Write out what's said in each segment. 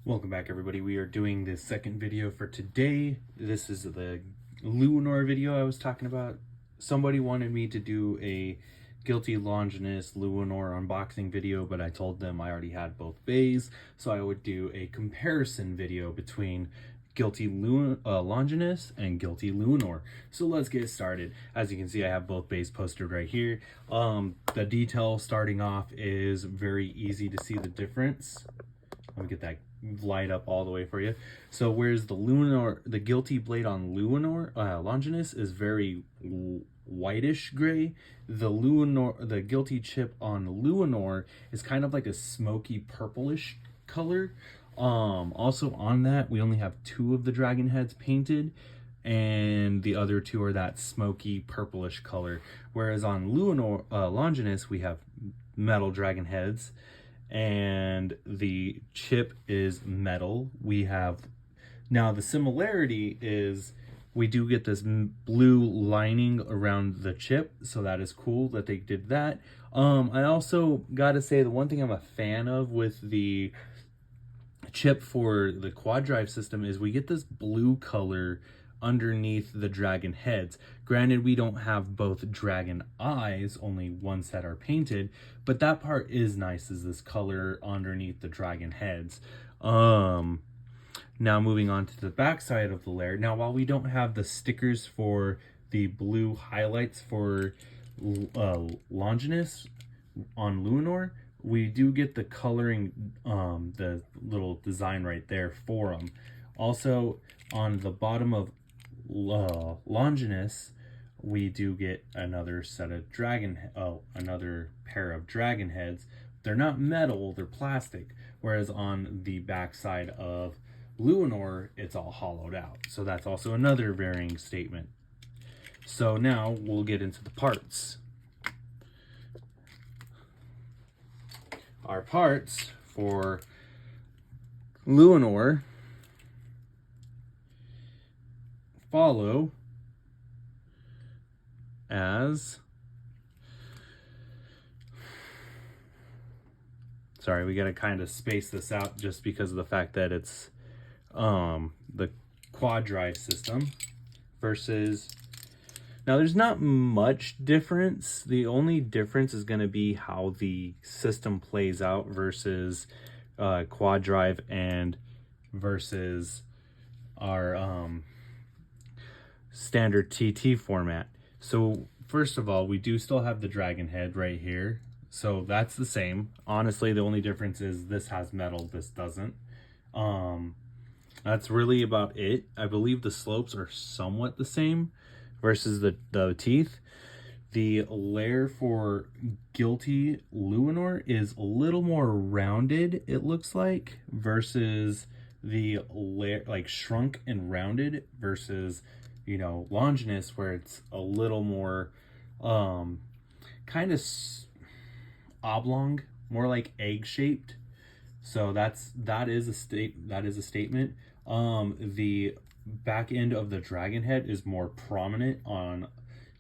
Welcome back, everybody. We are doing the second video for today. This is the Luinor video I was talking about. Somebody wanted me to do a Guilty Longinus Luinor unboxing video, but I told them I already had both bays, so I would do a comparison video between Guilty Longinus and Guilty Luinor. So let's get started. As you can see, I have both bays posted right here. The detail starting off is very easy to see the difference. Let me get that light up all the way for you. So whereas the Guilty blade on Longinus is very whitish gray, the Guilty chip on Luinor is kind of like a smoky purplish color. Also on that, we only have 2 of the dragon heads painted, and the other 2 are that smoky purplish color. Whereas on Longinus, we have metal dragon heads, and the chip is metal. We have now the similarity is we do get this blue lining around the chip, so that is cool that they did that. I also gotta say, the one thing I'm a fan of with the chip for the quad drive system is we get this blue color underneath the dragon heads. Granted, we don't have both dragon eyes, only one set are painted, but that part is nice, is this color underneath the dragon heads. Now moving on to the back side of the layer. Now, while we don't have the stickers for the blue highlights for Longinus on Luinor, we do get the coloring, the little design right there for them. Also, on the bottom of Longinus, we do get another set of another pair of dragon heads. They're not metal, they're plastic. Whereas on the back side of Luinor, it's all hollowed out. So that's also another varying statement. So now we'll get into the parts. Our parts for Luinor follow as, sorry, we got to kind of space this out just because of the fact that it's the quad drive system versus, now there's not much difference. The only difference is going to be how the system plays out versus quad drive and versus our standard TT format. So first of all, we do still have the dragon head right here, so that's the same. Honestly, the only difference is this has metal, this doesn't. That's really about it. I believe the slopes are somewhat the same versus the teeth. The layer for Guilty Luinor is a little more rounded, it looks like, versus the layer, like shrunk and rounded, versus, you know, Longinus, where it's a little more kind of oblong, more like egg shaped. So that is a statement. The back end of the dragon head is more prominent on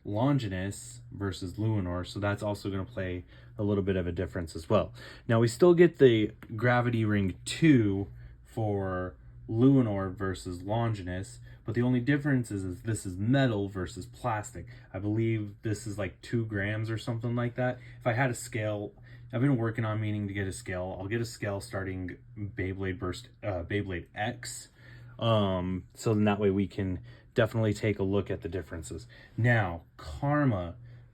Longinus versus Luinor, so that's also going to play a little bit of a difference as well. Now we still get the gravity ring 2 for Luinor versus Longinus, but the only difference is this is metal versus plastic. I believe this is like 2 grams or something like that. If I had a scale, I've been working on meaning to get a scale. I'll get a scale starting Beyblade X. So then that way we can definitely take a look at the differences. Now, the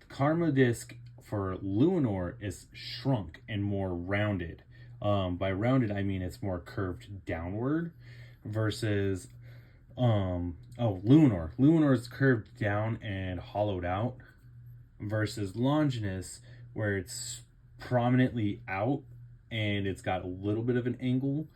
Karma disc for Luinor is shrunk and more rounded. By rounded, I mean it's more curved downward versus Luinor. Luinor is curved down and hollowed out versus Longinus, where it's prominently out and it's got a little bit of an angle,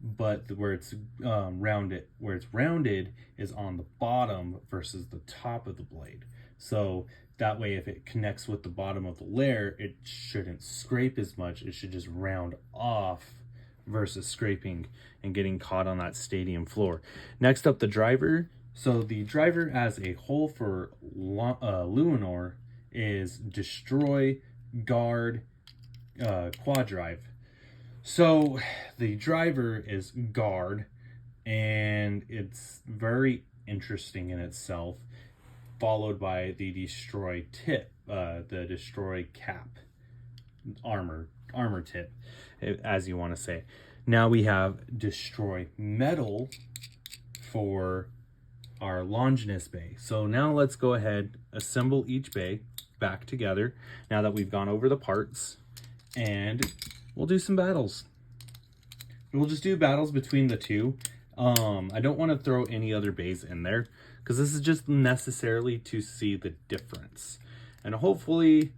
but where it's rounded is on the bottom versus the top of the blade. So that way, if it connects with the bottom of the layer, it shouldn't scrape as much. It should just round off versus scraping and getting caught on that stadium floor. Next up, the driver. So the driver as a whole for Luinor is destroy, guard, quad drive. So the driver is guard, and it's very interesting in itself, followed by the destroy tip, the destroy cap, armor tip, as you want to say. Now we have destroy metal for our Longinus bay. So now let's go ahead, assemble each bay back together now that we've gone over the parts, and we'll do some battles. We'll just do battles between the two. I don't want to throw any other bays in there because this is just necessarily to see the difference. And hopefully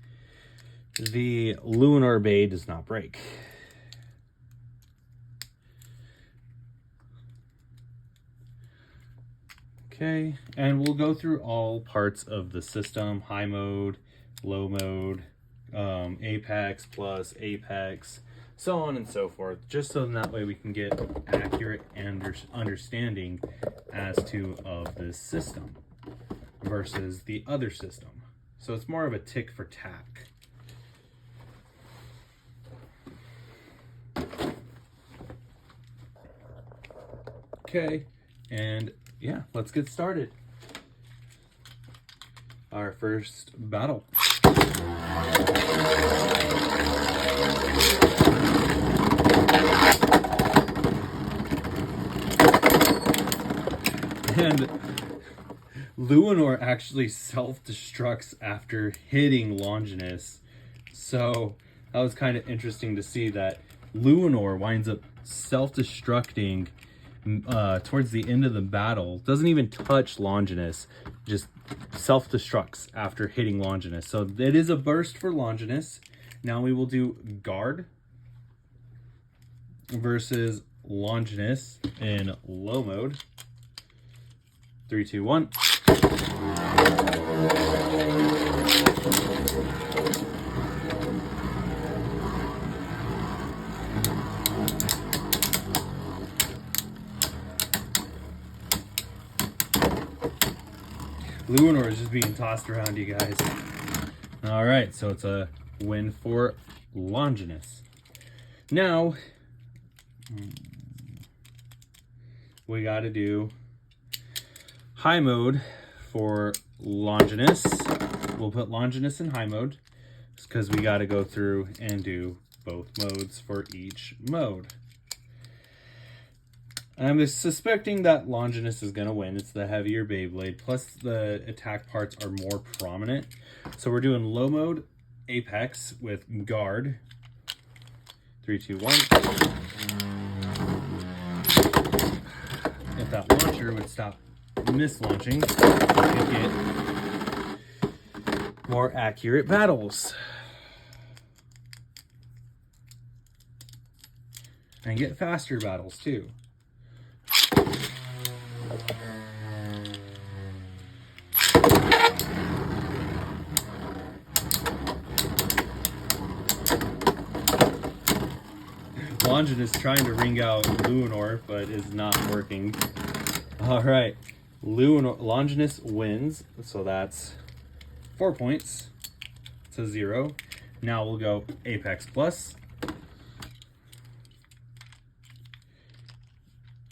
the Luinor bay does not break. Okay, and we'll go through all parts of the system: high mode, low mode, apex plus apex, so on and so forth, just so that way we can get accurate understanding as to of this system versus the other system. So it's more of a tick for tack. Okay, and yeah, let's get started. Our first battle. And Luinor actually self-destructs after hitting Longinus. So that was kind of interesting to see that Luinor winds up self-destructing towards the end of the battle. Doesn't even touch Longinus, just self-destructs after hitting Longinus. So it is a burst for Longinus. Now we will do guard versus Longinus in low mode. 3, 2, 1. Luinor is just being tossed around, you guys. All right, so it's a win for Longinus. Now, we got to do high mode for Longinus. We'll put Longinus in high mode because we got to go through and do both modes for each mode. I'm suspecting that Longinus is going to win. It's the heavier Beyblade, plus the attack parts are more prominent. So we're doing low mode apex with guard. 3, 2, 1. If that launcher would stop mislaunching, we could get more accurate battles. And get faster battles too. Longinus trying to ring out Luinor, but is not working. All right, Longinus wins, so that's 4 points to 0. Now we'll go apex plus.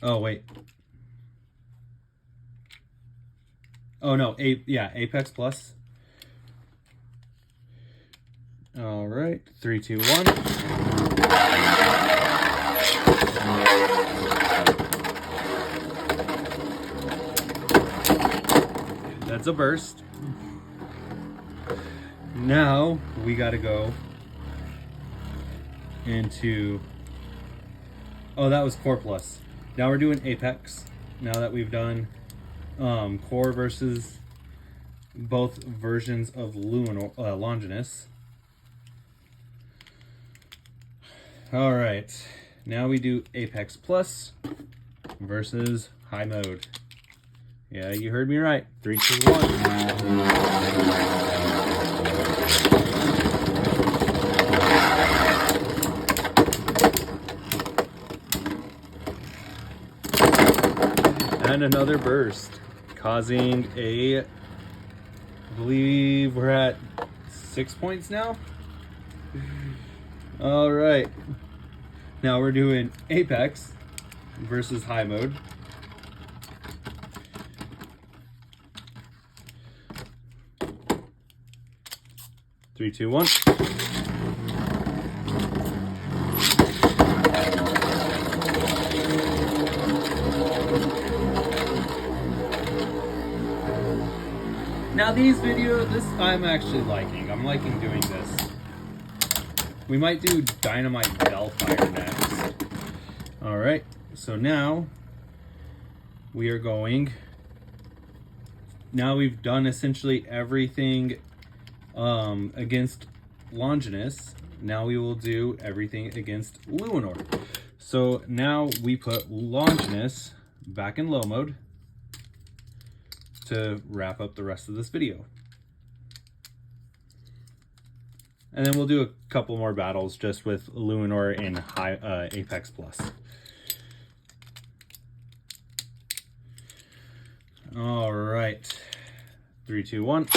Oh wait. Oh no, apex plus. All right, 3, 2, 1. That's a burst. Now we got to go into, oh, that was core plus. Now we're doing apex. Now that we've done core versus both versions of Longinus. All right, now we do apex plus versus high mode. Yeah, you heard me right. 3, 2, 1. And another burst, causing I believe we're at 6 points now. All right. Now we're doing Apex versus high mode. Three, two, one. Now these videos, I'm actually liking. I'm liking doing this. We might do Dynamite Bellfire next. Alright, so now we are going. Now we've done essentially everything against Longinus. Now we will do everything against Luinor. So now we put Longinus back in low mode to wrap up the rest of this video. And then we'll do a couple more battles just with Luinor in high Apex Plus. All right, 3, 2, 1.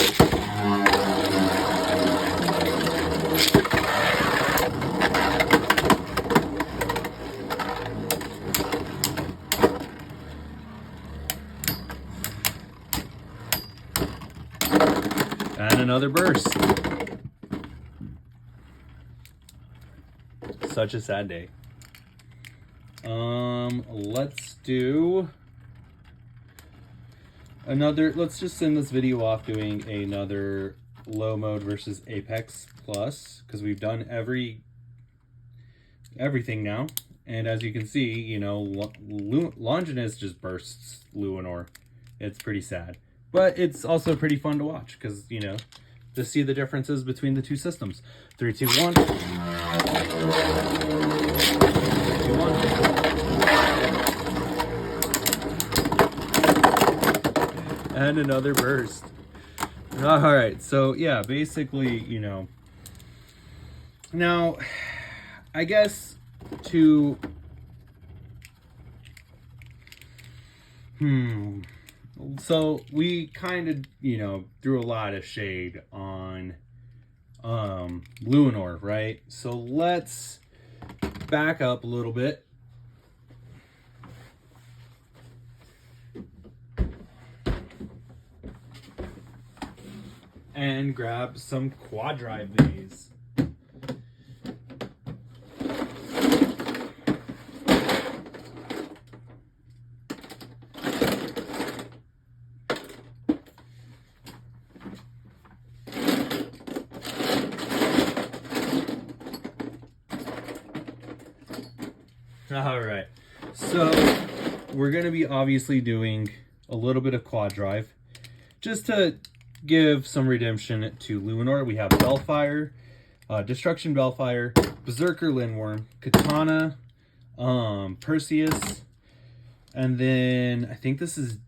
And another burst. Such a sad day. Let's do another. Let's just send this video off doing another low mode versus Apex Plus, because we've done everything now. And as you can see, you know, Longinus just bursts Luinor. It's pretty sad, but it's also pretty fun to watch because, you know, to see the differences between the two systems. 3, 2, 1. 3, 2, 1. And another burst. All right, so yeah, basically, you know, now I guess to so we kind of, you know, threw a lot of shade on Luinor, right? So let's back up a little bit. And grab some quad drive bays. All right, so we're going to be obviously doing a little bit of quad drive just to give some redemption to Luinor. We have Bellfire, Destruction Bellfire, Berserker Lindworm, Katana, Perseus, and then I think this is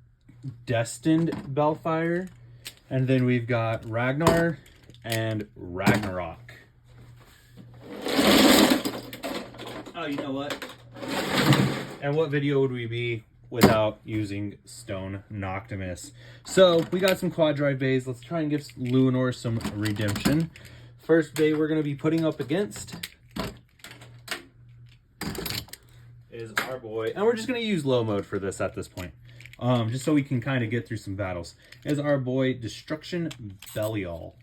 Destined Bellfire, and then we've got Ragnar and Ragnarok. Oh, you know what? And what video would we be without using Stone Noctimus? So we got some quad drive bays. Let's try and give Luinor some redemption. First bay we're going to be putting up against is our boy, and we're just going to use low mode for this at this point, just so we can kind of get through some battles, is our boy Destruction Belial.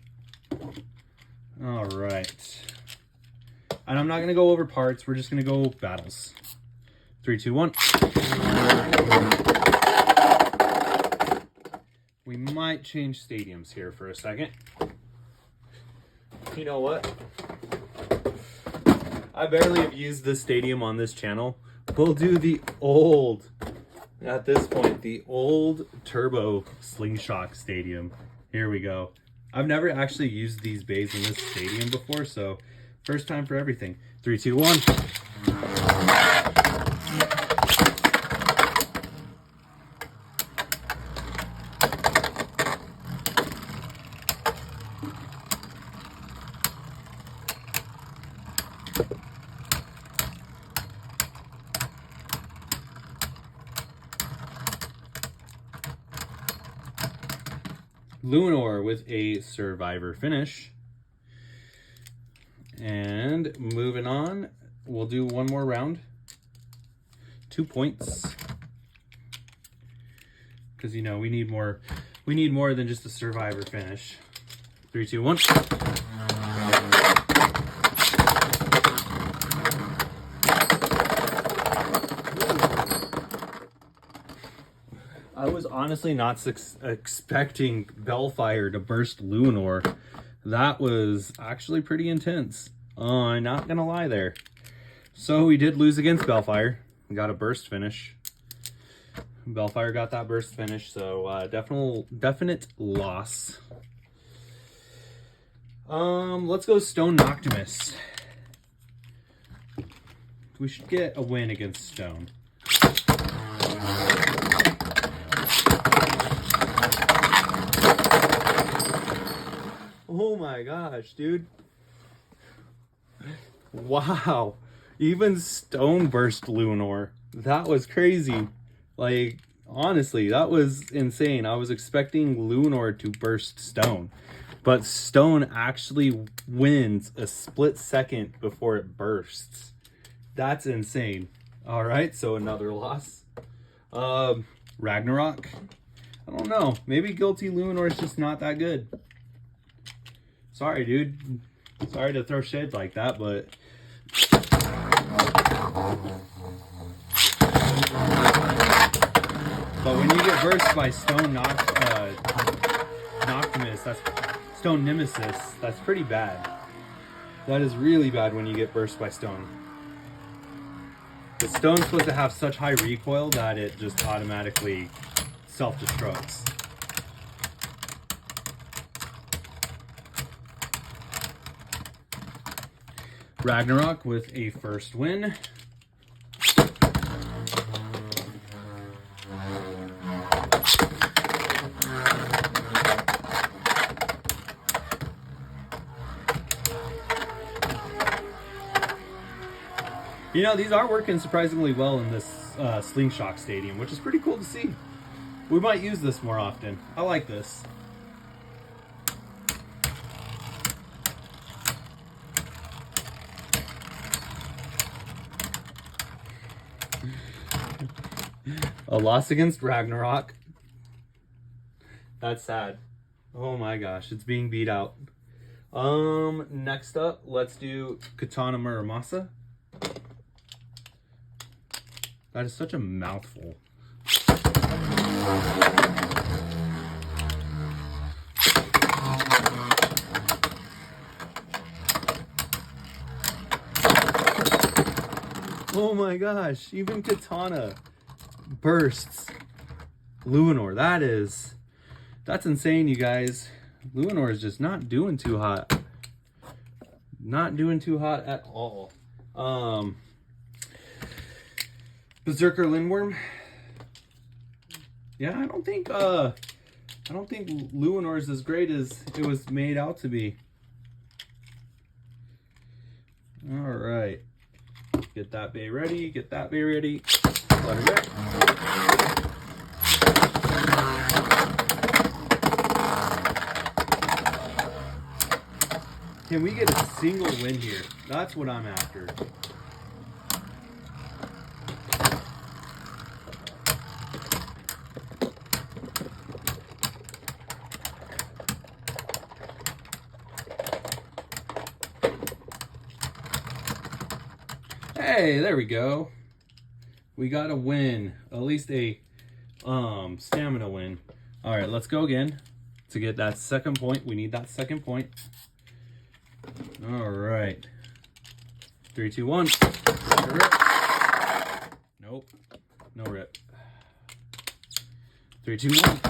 All right, and I'm not going to go over parts. We're just going to go battles. 3, 2, 1. We might change stadiums here for a second. You know what? I barely have used this stadium on this channel. We'll do the old, at this point, the old Turbo Slingshot Stadium. Here we go. I've never actually used these bays in this stadium before, so first time for everything. 3, 2, 1. Luinor with a survivor finish. And moving on, we'll do one more round. 2 points. Because, you know, we need more than just a survivor finish. 3, 2, 1. I was honestly not expecting Bellfire to burst Luinor. That was actually pretty intense. Not gonna lie there. So we did lose against Bellfire. We got a burst finish. Bellfire got that burst finish, so definite loss. Let's go Stone Noctimus. We should get a win against Stone. Oh my gosh, dude. Wow. Even Stone burst Luinor. That was crazy. Like, honestly, that was insane. I was expecting Luinor to burst Stone. But Stone actually wins a split second before it bursts. That's insane. Alright, so another loss. Ragnarok. I don't know. Maybe Guilty Luinor is just not that good. Sorry, dude. Sorry to throw shade like that, but... But when you get burst by Stone Noctimus, that's Stone Nemesis, that's pretty bad. That is really bad when you get burst by Stone. The Stone's supposed to have such high recoil that it just automatically self-destructs. Ragnarok with a first win. You know, these are working surprisingly well in this Slingshot Stadium, which is pretty cool to see. We might use this more often. I like this. A loss against Ragnarok. That's sad. Oh my gosh, it's being beat out. Next up, let's do Katana Muramasa. That is such a mouthful. Oh my gosh, even Katana bursts Luinor. That's insane, you guys. Luinor is just not doing too hot. Not doing too hot at all. Berserker Lindworm. Yeah, I don't think Luinor is as great as it was made out to be. All right. Get that bay ready. Get that bay ready. Let it rip. Can we get a single win here? That's what I'm after. Hey, there we go. We got a win. At least a stamina win. All right, let's go again. To get that second point, we need that second point. All right. 3, 2, 1. Rip. Nope. No rip. 3, 2, 1.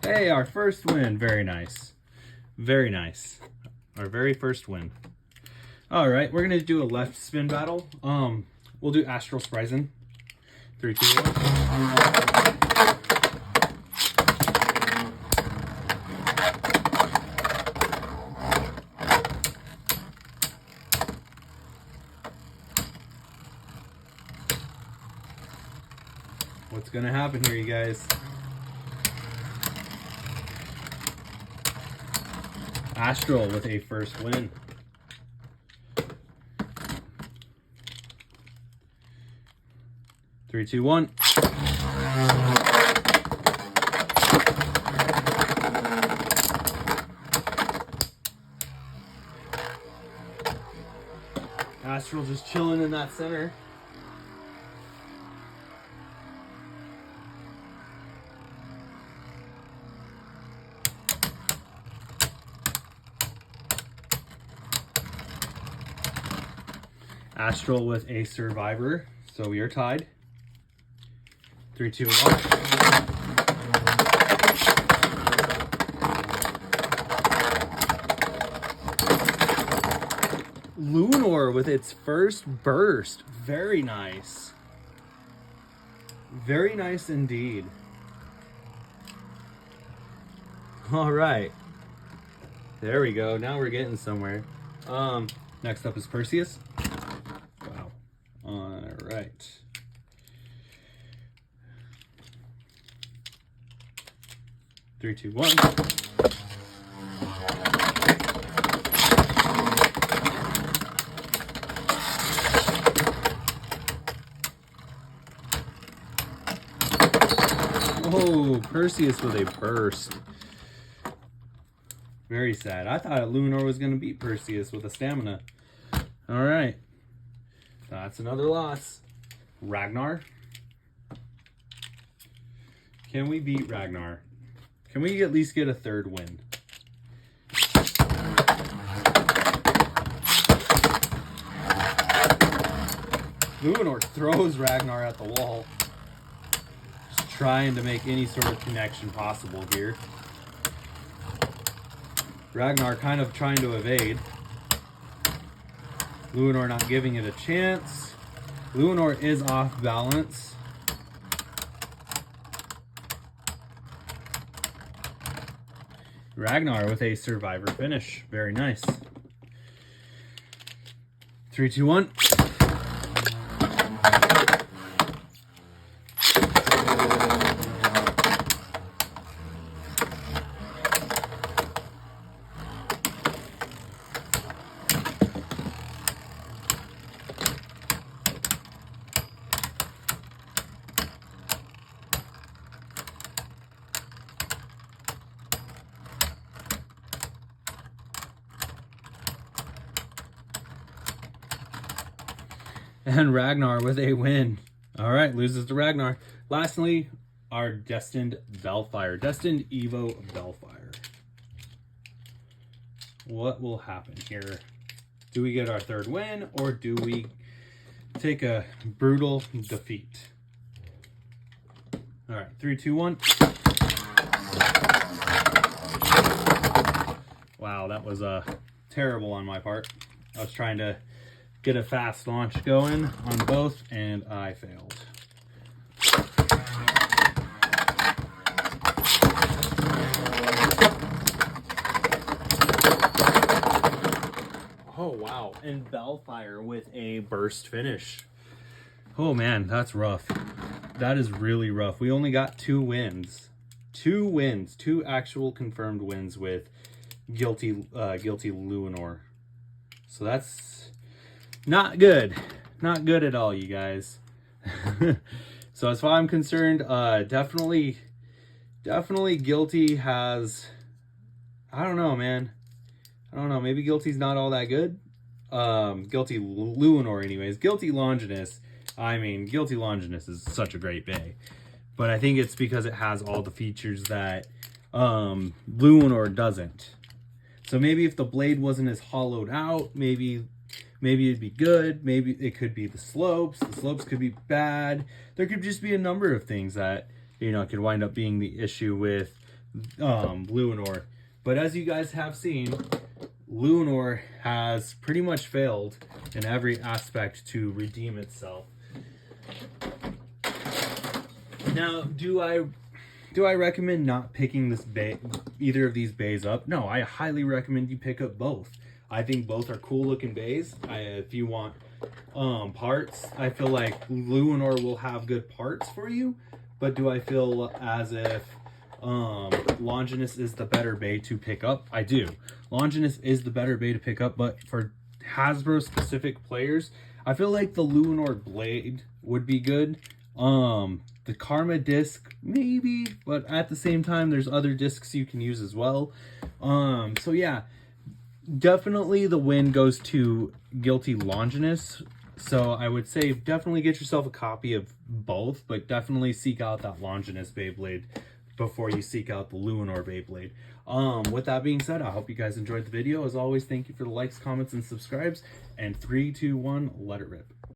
Hey, our first win. Very nice. Very nice. Our very first win. All right, we're going to do a left spin battle. We'll do Astral Spryzen. 3, 2, 1. What's gonna happen here, you guys? Astral with a first win. Three, two, one. Astral just chilling in that center. Astral with a survivor, so we are tied. 3, 2, 1. Luinor with its first burst. Very nice. Very nice indeed. All right. There we go. Now we're getting somewhere. Next up is Perseus. Wow. All right. Three, two, one. Oh, Perseus with a burst. Very sad. I thought Luinor was going to beat Perseus with a stamina. All right. That's another loss. Ragnar. Can we beat Ragnar? Can we at least get a third win? Luinor throws Ragnar at the wall. Just trying to make any sort of connection possible here. Ragnar kind of trying to evade. Luinor not giving it a chance. Luinor is off balance. Ragnar with a survivor finish. Very nice. 3, 2, 1. And Ragnar with a win. All right, loses to Ragnar. Lastly, our Destined Bellfire. Destined Evo Bellfire. What will happen here? Do we get our third win, or do we take a brutal defeat? All right, 3, 2, 1. Wow, that was terrible on my part. I was trying to get a fast launch going on both, and I failed. Oh, wow. And Bellfire with a burst finish. Oh, man, that's rough. That is really rough. We only got 2 wins. 2 wins. 2 actual confirmed wins with Guilty Luinor. So that's not good. Not good at all, you guys. So as far as I'm concerned, definitely Guilty has, I don't know, man. I don't know. Maybe Guilty's not all that good. Guilty Luinor anyways. Guilty Longinus. I mean, Guilty Longinus is such a great bay. But I think it's because it has all the features that Luinor doesn't. So maybe if the blade wasn't as hollowed out, maybe it'd be good. Maybe it could be the slopes. The slopes could be bad. There could just be a number of things that, you know, could wind up being the issue with Luinor. But as you guys have seen, Luinor has pretty much failed in every aspect to redeem itself. Now, do Do I recommend not picking this either of these bays up? No, I highly recommend you pick up both. I think both are cool looking bays. If you want parts, I feel like Luinor will have good parts for you, but do I feel as if Longinus is the better bay to pick up? I do. Longinus is the better bay to pick up, but for Hasbro specific players, I feel like the Luinor blade would be good. The Karma disc, maybe, but at the same time, there's other discs you can use as well. So yeah, definitely the win goes to Guilty Longinus. So I would say definitely get yourself a copy of both, but definitely seek out that Longinus Beyblade before you seek out the Luinor Beyblade. With that being said, I hope you guys enjoyed the video. As always, thank you for the likes, comments, and subscribes. And 3, 2, 1, let it rip.